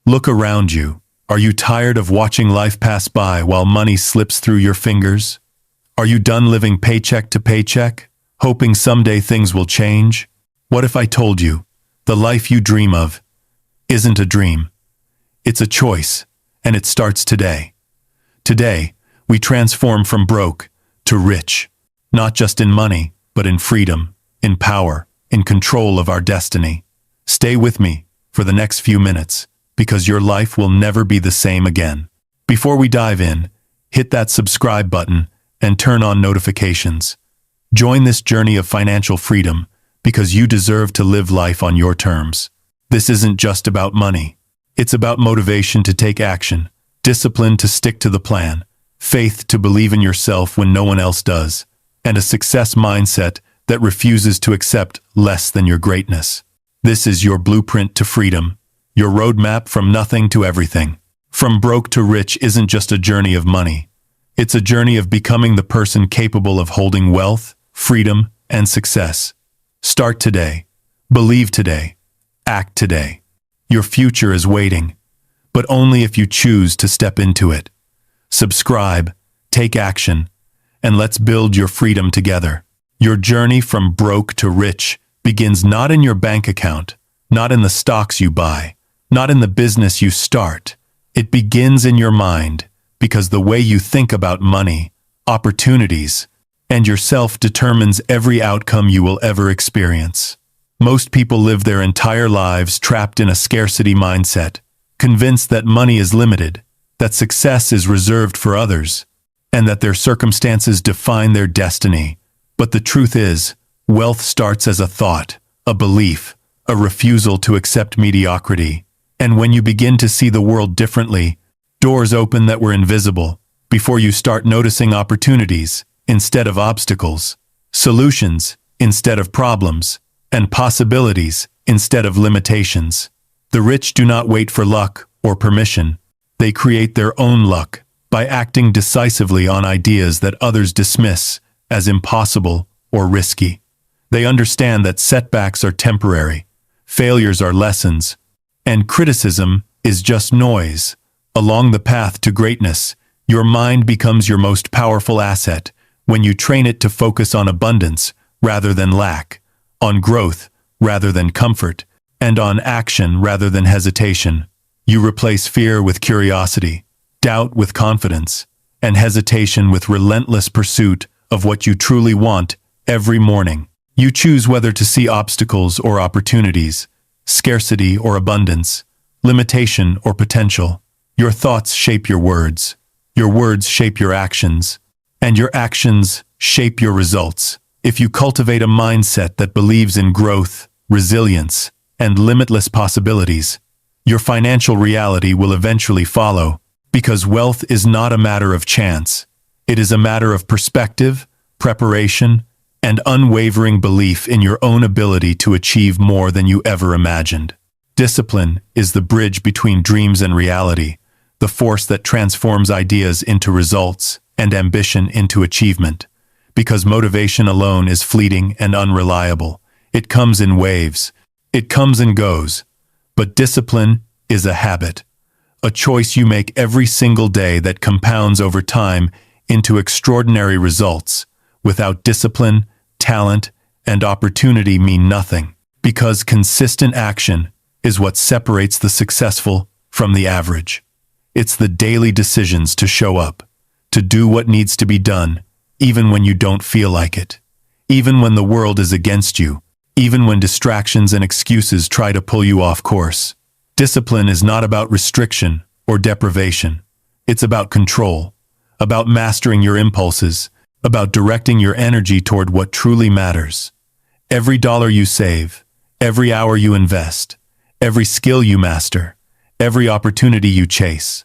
Look around you. Are you tired of watching life pass by while money slips through your fingers? Are you done living paycheck to paycheck, hoping someday things will change? What if I told you, the life you dream of isn't a dream? It's a choice, and it starts today. Today, we transform from broke to rich, not just in money, but in freedom, in power, in control of our destiny. Stay with me for the next few minutes, because your life will never be the same again. Before we dive in, hit that subscribe button and turn on notifications. Join this journey of financial freedom, because you deserve to live life on your terms. This isn't just about money. It's about motivation to take action, discipline to stick to the plan, faith to believe in yourself when no one else does, and a success mindset that refuses to accept less than your greatness. This is your blueprint to freedom, your roadmap from nothing to everything. From broke to rich isn't just a journey of money. It's a journey of becoming the person capable of holding wealth, freedom, and success. Start today. Believe today. Act today. Your future is waiting, but only if you choose to step into it. Subscribe, take action, and let's build your freedom together. Your journey from broke to rich begins not in your bank account, not in the stocks you buy, not in the business you start. It begins in your mind, because the way you think about money, opportunities, and yourself determines every outcome you will ever experience. Most people live their entire lives trapped in a scarcity mindset, convinced that money is limited, that success is reserved for others, and that their circumstances define their destiny. But the truth is, wealth starts as a thought, a belief, a refusal to accept mediocrity. And when you begin to see the world differently, doors open that were invisible before you start noticing opportunities instead of obstacles, solutions instead of problems, and possibilities instead of limitations. The rich do not wait for luck or permission. They create their own luck by acting decisively on ideas that others dismiss as impossible or risky. They understand that setbacks are temporary, failures are lessons, and criticism is just noise. Along the path to greatness, your mind becomes your most powerful asset when you train it to focus on abundance rather than lack, on growth rather than comfort, and on action rather than hesitation. You replace fear with curiosity, doubt with confidence, and hesitation with relentless pursuit of what you truly want every morning. You choose whether to see obstacles or opportunities, scarcity or abundance, limitation or potential. Your thoughts shape your words shape your actions, and your actions shape your results. If you cultivate a mindset that believes in growth, resilience, and limitless possibilities, your financial reality will eventually follow, because wealth is not a matter of chance. It is a matter of perspective, preparation, and unwavering belief in your own ability to achieve more than you ever imagined. Discipline is the bridge between dreams and reality, the force that transforms ideas into results and ambition into achievement. Because motivation alone is fleeting and unreliable. It comes in waves. It comes and goes. But discipline is a habit, a choice you make every single day that compounds over time into extraordinary results. Without discipline, talent, and opportunity mean nothing, because consistent action is what separates the successful from the average. It's the daily decisions to show up, to do what needs to be done, even when you don't feel like it, even when the world is against you, even when distractions and excuses try to pull you off course. Discipline is not about restriction or deprivation. It's about control, about mastering your impulses, about directing your energy toward what truly matters. Every dollar you save, every hour you invest, every skill you master, every opportunity you chase,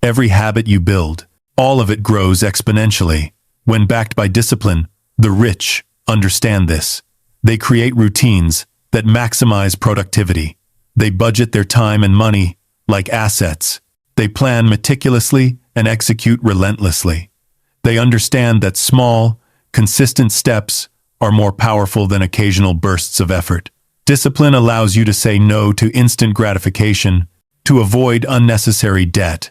every habit you build, all of it grows exponentially. When backed by discipline, the rich understand this. They create routines that maximize productivity. They budget their time and money like assets. They plan meticulously and execute relentlessly. They understand that small, consistent steps are more powerful than occasional bursts of effort. Discipline allows you to say no to instant gratification to avoid unnecessary debt,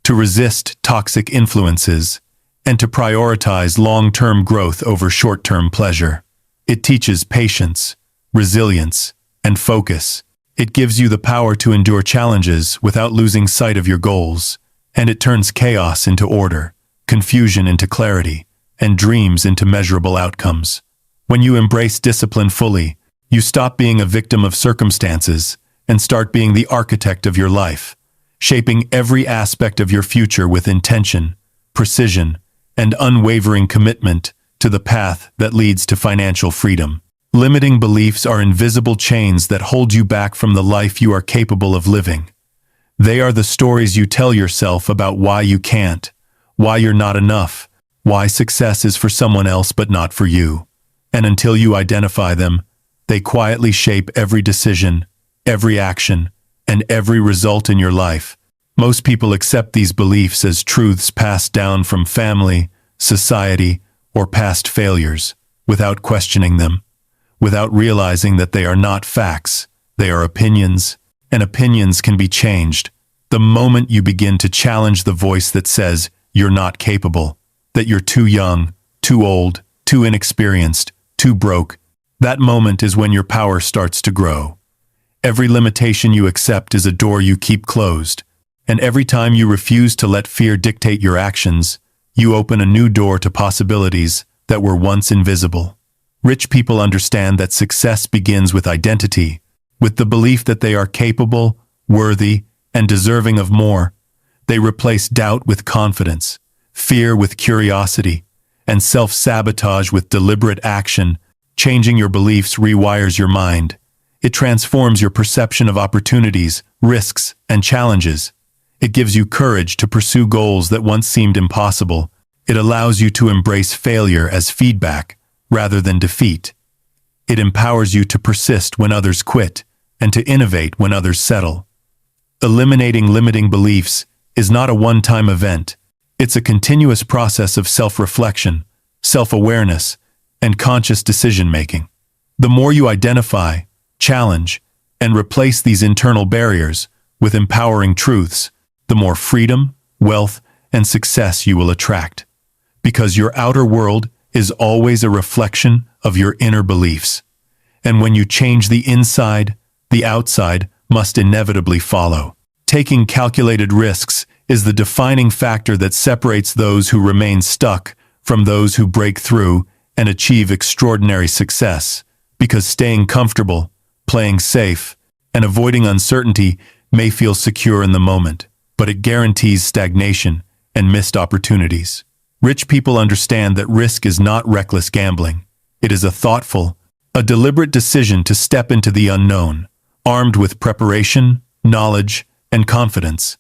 to resist toxic influences, and to prioritize long-term growth over short-term pleasure. It teaches patience, resilience, and focus. It gives you the power to endure challenges without losing sight of your goals, and it turns chaos into order, confusion into clarity, and dreams into measurable outcomes. When you embrace discipline fully, you stop being a victim of circumstances and start being the architect of your life, shaping every aspect of your future with intention, precision, and unwavering commitment to the path that leads to financial freedom. Limiting beliefs are invisible chains that hold you back from the life you are capable of living. They are the stories you tell yourself about why you can't, why you're not enough, why success is for someone else but not for you. And until you identify them, they quietly shape every decision, every action, and every result in your life. Most people accept these beliefs as truths passed down from family, society, or past failures, without questioning them, without realizing that they are not facts, they are opinions, and opinions can be changed the moment you begin to challenge the voice that says you're not capable, that you're too young, too old, too inexperienced, too broke. That moment is when your power starts to grow. Every limitation you accept is a door you keep closed, and every time you refuse to let fear dictate your actions, you open a new door to possibilities that were once invisible. Rich people understand that success begins with identity, with the belief that they are capable, worthy, and deserving of more. They replace doubt with confidence, fear with curiosity, and self-sabotage with deliberate action. Changing your beliefs rewires your mind. It transforms your perception of opportunities, risks, and challenges. It gives you courage to pursue goals that once seemed impossible. It allows you to embrace failure as feedback rather than defeat. It empowers you to persist when others quit and to innovate when others settle. Eliminating limiting beliefs is not a one-time event. It's a continuous process of self-reflection, self-awareness, and conscious decision-making. The more you identify, challenge, and replace these internal barriers with empowering truths, the more freedom, wealth, and success you will attract. Because your outer world is always a reflection of your inner beliefs. And when you change the inside, the outside must inevitably follow. Taking calculated risks is the defining factor that separates those who remain stuck from those who break through and achieve extraordinary success, because staying comfortable, playing safe, and avoiding uncertainty may feel secure in the moment, but it guarantees stagnation and missed opportunities. Rich people understand that risk is not reckless gambling. It is a thoughtful, a deliberate decision to step into the unknown, armed with preparation, knowledge, and confidence.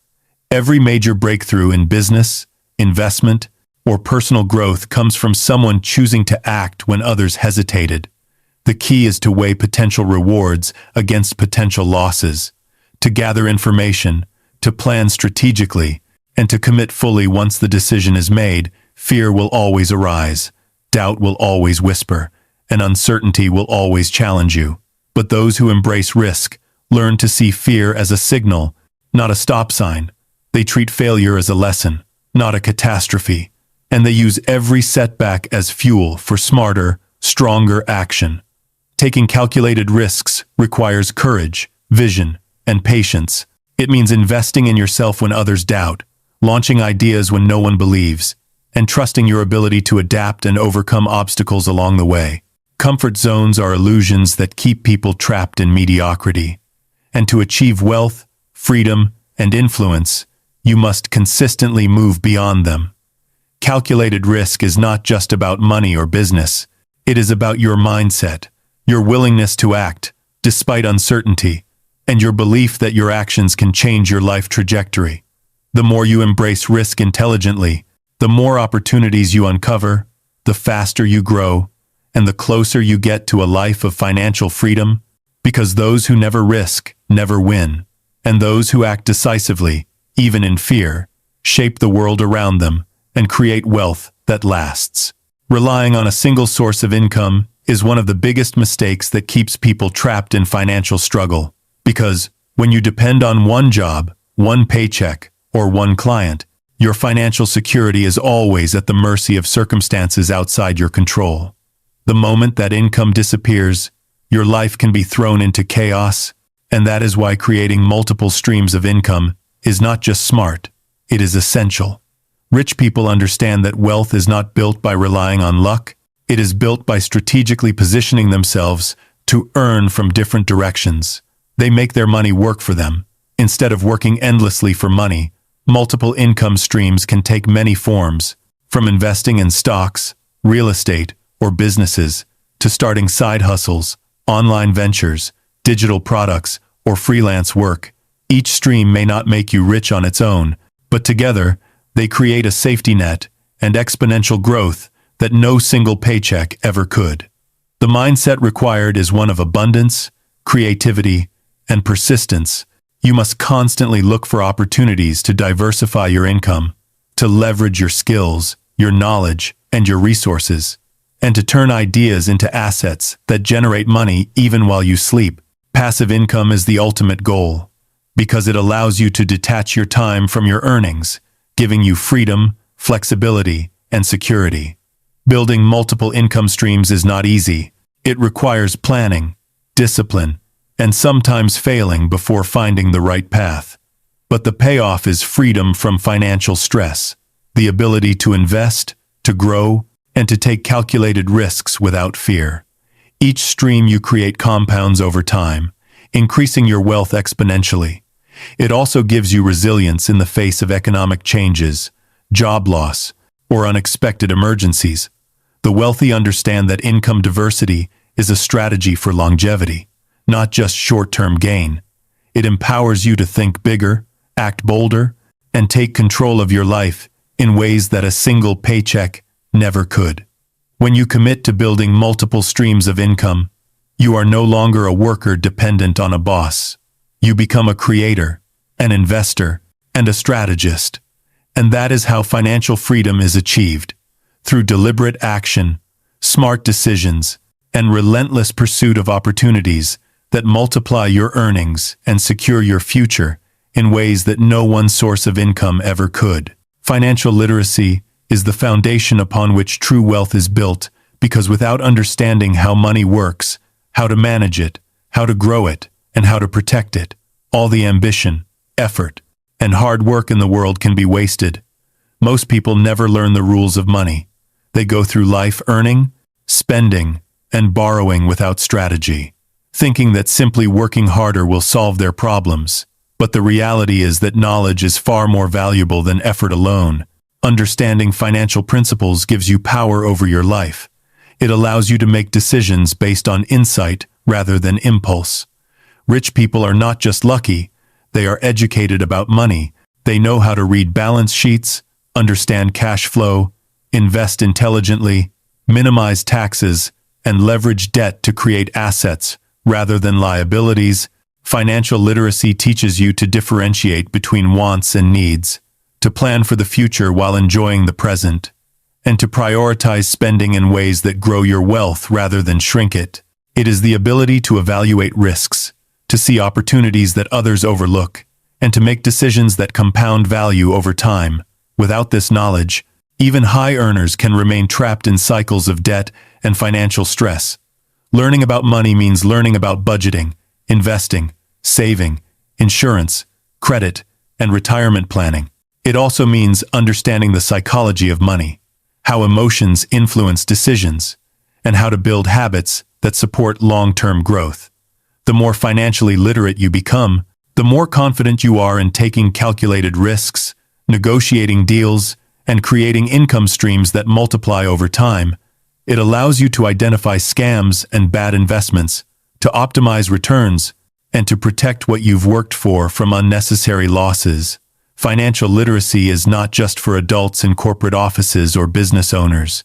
Every major breakthrough in business, investment, or personal growth comes from someone choosing to act when others hesitated. The key is to weigh potential rewards against potential losses, to gather information, to plan strategically, and to commit fully once the decision is made. Fear will always arise, doubt will always whisper, and uncertainty will always challenge you. But those who embrace risk learn to see fear as a signal, not a stop sign. They treat failure as a lesson, not a catastrophe. And they use every setback as fuel for smarter, stronger action. Taking calculated risks requires courage, vision, and patience. It means investing in yourself when others doubt, launching ideas when no one believes, and trusting your ability to adapt and overcome obstacles along the way. Comfort zones are illusions that keep people trapped in mediocrity. And to achieve wealth, freedom, and influence, you must consistently move beyond them. Calculated risk is not just about money or business. It is about your mindset, your willingness to act, despite uncertainty, and your belief that your actions can change your life trajectory. The more you embrace risk intelligently, the more opportunities you uncover, the faster you grow, and the closer you get to a life of financial freedom, because those who never risk, never win, and those who act decisively, even in fear, shape the world around them and create wealth that lasts. Relying on a single source of income is one of the biggest mistakes that keeps people trapped in financial struggle, because when you depend on one job, one paycheck, or one client, your financial security is always at the mercy of circumstances outside your control. The moment that income disappears, your life can be thrown into chaos, and that is why creating multiple streams of income is not just smart, it is essential. Rich people understand that wealth is not built by relying on luck, it is built by strategically positioning themselves to earn from different directions. They make their money work for them. Instead of working endlessly for money, multiple income streams can take many forms, from investing in stocks, real estate, or businesses, to starting side hustles, online ventures, digital products, or freelance work. Each stream may not make you rich on its own, but together, they create a safety net and exponential growth that no single paycheck ever could. The mindset required is one of abundance, creativity, and persistence. You must constantly look for opportunities to diversify your income, to leverage your skills, your knowledge, and your resources, and to turn ideas into assets that generate money even while you sleep. Passive income is the ultimate goal, because it allows you to detach your time from your earnings, giving you freedom, flexibility, and security. Building multiple income streams is not easy. It requires planning, discipline, and sometimes failing before finding the right path. But the payoff is freedom from financial stress, the ability to invest, to grow, and to take calculated risks without fear. Each stream you create compounds over time, increasing your wealth exponentially. It also gives you resilience in the face of economic changes, job loss, or unexpected emergencies. The wealthy understand that income diversity is a strategy for longevity, not just short-term gain. It empowers you to think bigger, act bolder, and take control of your life in ways that a single paycheck never could. When you commit to building multiple streams of income, you are no longer a worker dependent on a boss. You become a creator, an investor, and a strategist. And that is how financial freedom is achieved, through deliberate action, smart decisions, and relentless pursuit of opportunities that multiply your earnings and secure your future in ways that no one source of income ever could. Financial literacy is the foundation upon which true wealth is built, because without understanding how money works, how to manage it, how to grow it, and how to protect it, all the ambition, effort, and hard work in the world can be wasted. Most people never learn the rules of money. They go through life earning, spending, and borrowing without strategy, thinking that simply working harder will solve their problems. But the reality is that knowledge is far more valuable than effort alone. Understanding financial principles gives you power over your life. It allows you to make decisions based on insight rather than impulse. Rich people are not just lucky, they are educated about money. They know how to read balance sheets, understand cash flow, invest intelligently, minimize taxes, and leverage debt to create assets rather than liabilities. Financial literacy teaches you to differentiate between wants and needs, to plan for the future while enjoying the present, and to prioritize spending in ways that grow your wealth rather than shrink it. It is the ability to evaluate risks, to see opportunities that others overlook, and to make decisions that compound value over time. Without this knowledge, even high earners can remain trapped in cycles of debt and financial stress. Learning about money means learning about budgeting, investing, saving, insurance, credit, and retirement planning. It also means understanding the psychology of money, how emotions influence decisions, and how to build habits that support long-term growth. The more financially literate you become, the more confident you are in taking calculated risks, negotiating deals, and creating income streams that multiply over time. It allows you to identify scams and bad investments, to optimize returns, and to protect what you've worked for from unnecessary losses. Financial literacy is not just for adults in corporate offices or business owners.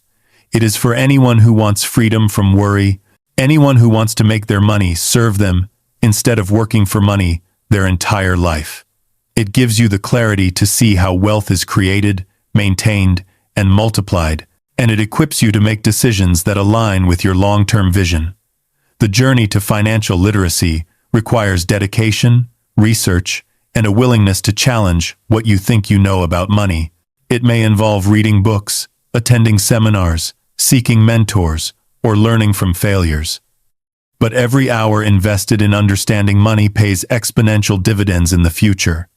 It is for anyone who wants freedom from worry, anyone who wants to make their money serve them instead of working for money their entire life. It gives you the clarity to see how wealth is created, maintained, and multiplied, and it equips you to make decisions that align with your long-term vision. The journey to financial literacy requires dedication, research, and a willingness to challenge what you think you know about money. It may involve reading books, attending seminars, seeking mentors, or learning from failures. But every hour invested in understanding money pays exponential dividends in the future.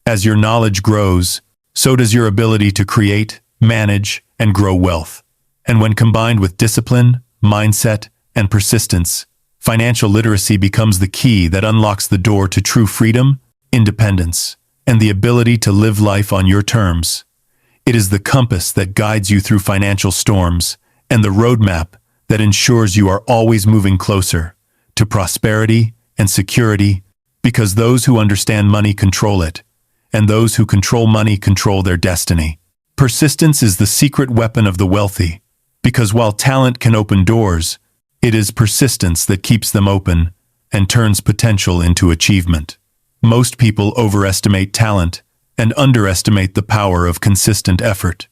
As your knowledge grows, so does your ability to create, manage, and grow wealth. And when combined with discipline, mindset, and persistence, financial literacy becomes the key that unlocks the door to true freedom, independence, and the ability to live life on your terms. It is the compass that guides you through financial storms and the roadmap that ensures you are always moving closer to prosperity and security, because those who understand money control it, and those who control money control their destiny. Persistence is the secret weapon of the wealthy, because while talent can open doors, it is persistence that keeps them open and turns potential into achievement. Most people overestimate talent and underestimate the power of consistent effort.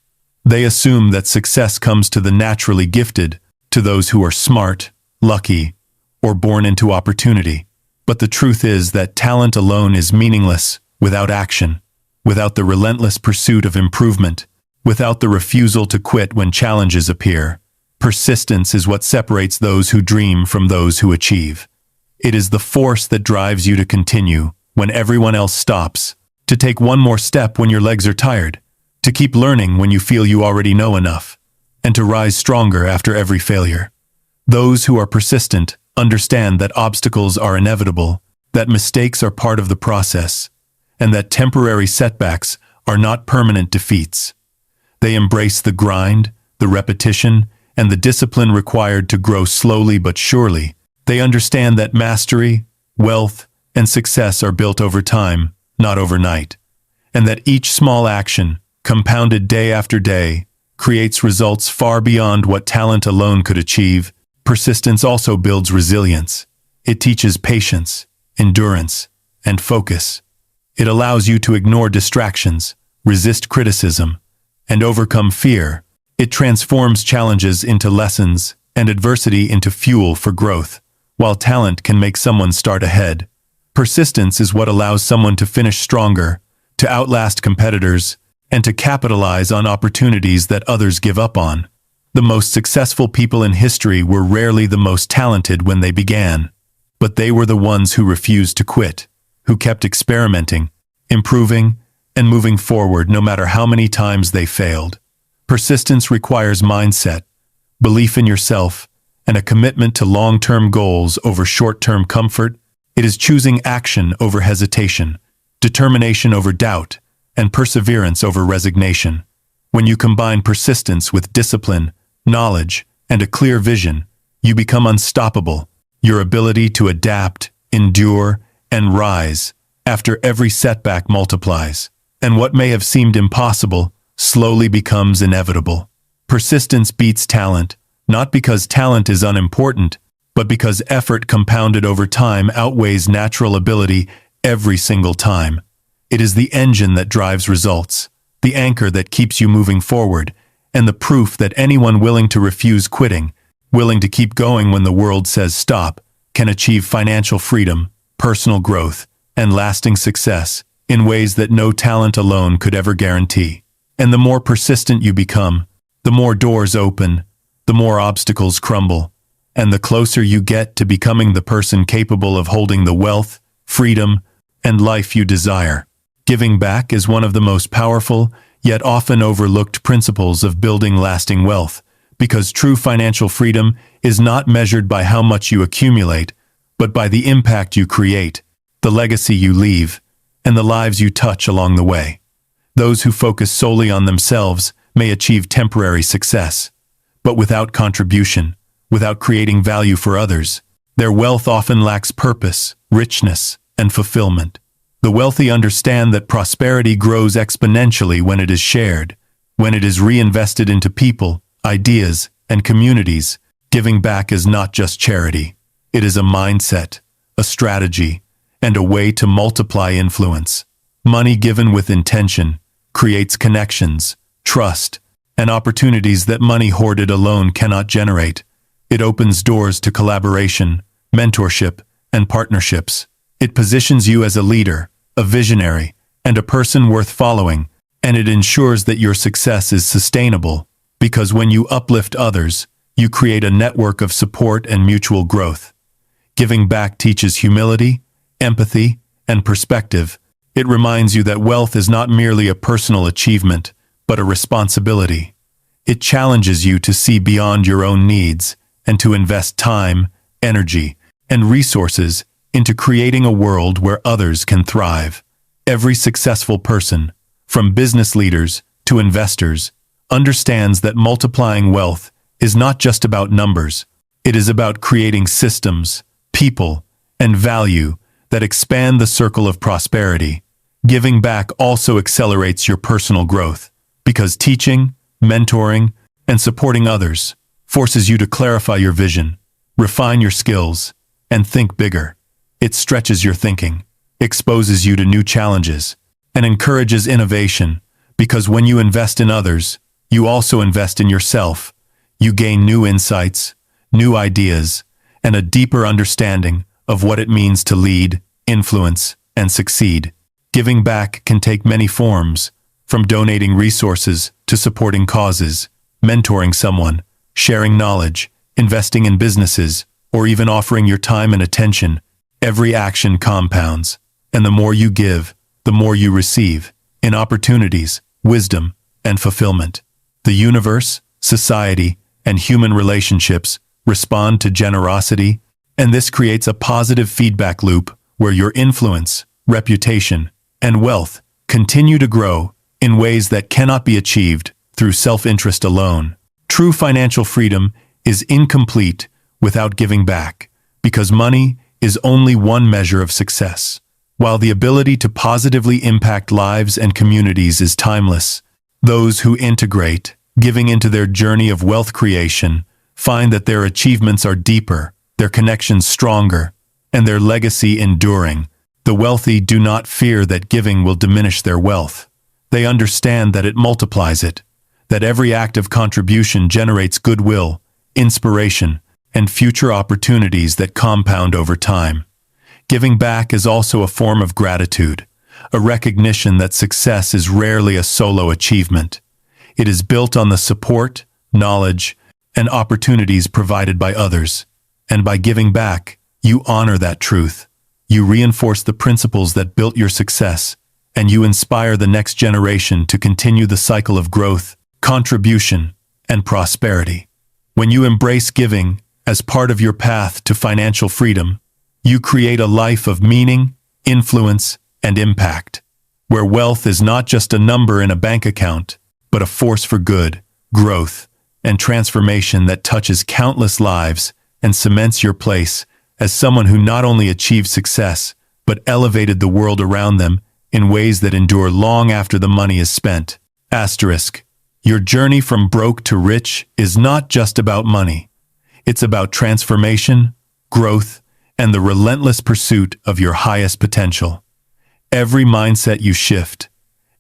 They assume that success comes to the naturally gifted, to those who are smart, lucky, or born into opportunity. But the truth is that talent alone is meaningless without action, without the relentless pursuit of improvement, without the refusal to quit when challenges appear. Persistence is what separates those who dream from those who achieve. It is the force that drives you to continue when everyone else stops, to take one more step when your legs are tired, to keep learning when you feel you already know enough, and to rise stronger after every failure. Those who are persistent understand that obstacles are inevitable, that mistakes are part of the process, and that temporary setbacks are not permanent defeats. They embrace the grind, the repetition, and the discipline required to grow slowly but surely. They understand that mastery, wealth, and success are built over time, not overnight, and that each small action, compounded day after day, creates results far beyond what talent alone could achieve. Persistence also builds resilience. It teaches patience, endurance, and focus. It allows you to ignore distractions, resist criticism, and overcome fear. It transforms challenges into lessons and adversity into fuel for growth. While talent can make someone start ahead, persistence is what allows someone to finish stronger, to outlast competitors, and to capitalize on opportunities that others give up on. The most successful people in history were rarely the most talented when they began, but they were the ones who refused to quit, who kept experimenting, improving, and moving forward no matter how many times they failed. Persistence requires mindset, belief in yourself, and a commitment to long-term goals over short-term comfort. It is choosing action over hesitation, determination over doubt, and perseverance over resignation. When you combine persistence with discipline, knowledge, and a clear vision, you become unstoppable. Your ability to adapt, endure, and rise after every setback multiplies, and what may have seemed impossible slowly becomes inevitable. Persistence beats talent, not because talent is unimportant, but because effort compounded over time outweighs natural ability every single time. It is the engine that drives results, the anchor that keeps you moving forward, and the proof that anyone willing to refuse quitting, willing to keep going when the world says stop, can achieve financial freedom, personal growth, and lasting success in ways that no talent alone could ever guarantee. And the more persistent you become, the more doors open, the more obstacles crumble, and the closer you get to becoming the person capable of holding the wealth, freedom, and life you desire. Giving back is one of the most powerful, yet often overlooked principles of building lasting wealth, because true financial freedom is not measured by how much you accumulate, but by the impact you create, the legacy you leave, and the lives you touch along the way. Those who focus solely on themselves may achieve temporary success, but without contribution, without creating value for others, their wealth often lacks purpose, richness, and fulfillment. The wealthy understand that prosperity grows exponentially when it is shared, when it is reinvested into people, ideas, and communities. Giving back is not just charity. It is a mindset, a strategy, and a way to multiply influence. Money given with intention creates connections, trust, and opportunities that money hoarded alone cannot generate. It opens doors to collaboration, mentorship, and partnerships. It positions you as a leader, a visionary, and a person worth following, and it ensures that your success is sustainable, because when you uplift others, you create a network of support and mutual growth. Giving back teaches humility, empathy, and perspective. It reminds you that wealth is not merely a personal achievement, but a responsibility. It challenges you to see beyond your own needs and to invest time, energy, and resources into creating a world where others can thrive. Every successful person, from business leaders to investors, understands that multiplying wealth is not just about numbers. It is about creating systems, people, and value that expand the circle of prosperity. Giving back also accelerates your personal growth, because teaching, mentoring, and supporting others forces you to clarify your vision, refine your skills, and think bigger. It stretches your thinking, exposes you to new challenges, and encourages innovation, because when you invest in others, you also invest in yourself. You gain new insights, new ideas, and a deeper understanding of what it means to lead, influence, and succeed. Giving back can take many forms, from donating resources to supporting causes, mentoring someone, sharing knowledge, investing in businesses, or even offering your time and attention. Every action compounds, and the more you give, the more you receive, in opportunities, wisdom, and fulfillment. The universe, society, and human relationships respond to generosity, and this creates a positive feedback loop where your influence, reputation, and wealth continue to grow in ways that cannot be achieved through self-interest alone. True financial freedom is incomplete without giving back, because money is only one measure of success. While the ability to positively impact lives and communities is timeless, those who integrate giving into their journey of wealth creation find that their achievements are deeper, their connections stronger, and their legacy enduring. The wealthy do not fear that giving will diminish their wealth. They understand that it multiplies it, that every act of contribution generates goodwill, inspiration, and future opportunities that compound over time. Giving back is also a form of gratitude, a recognition that success is rarely a solo achievement. It is built on the support, knowledge, and opportunities provided by others. And by giving back, you honor that truth. You reinforce the principles that built your success, and you inspire the next generation to continue the cycle of growth, contribution, and prosperity. When you embrace giving as part of your path to financial freedom, you create a life of meaning, influence, and impact, where wealth is not just a number in a bank account, but a force for good, growth, and transformation that touches countless lives and cements your place as someone who not only achieved success, but elevated the world around them in ways that endure long after the money is spent. Asterisk. Your journey from broke to rich is not just about money. It's about transformation, growth, and the relentless pursuit of your highest potential. Every mindset you shift,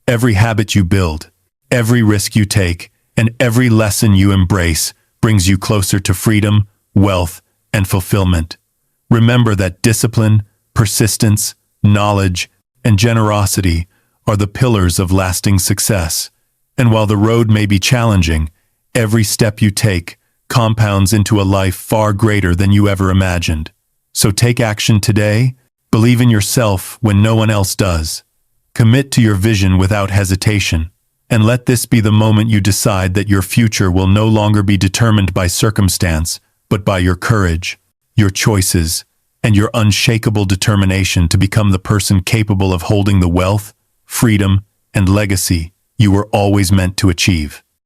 every habit you build, every risk you take, and every lesson you embrace brings you closer to freedom, wealth, and fulfillment. Remember that discipline, persistence, knowledge, and generosity are the pillars of lasting success. And while the road may be challenging, every step you take compounds into a life far greater than you ever imagined. So take action today, believe in yourself when no one else does. Commit to your vision without hesitation, and let this be the moment you decide that your future will no longer be determined by circumstance, but by your courage, your choices, and your unshakable determination to become the person capable of holding the wealth, freedom, and legacy you were always meant to achieve.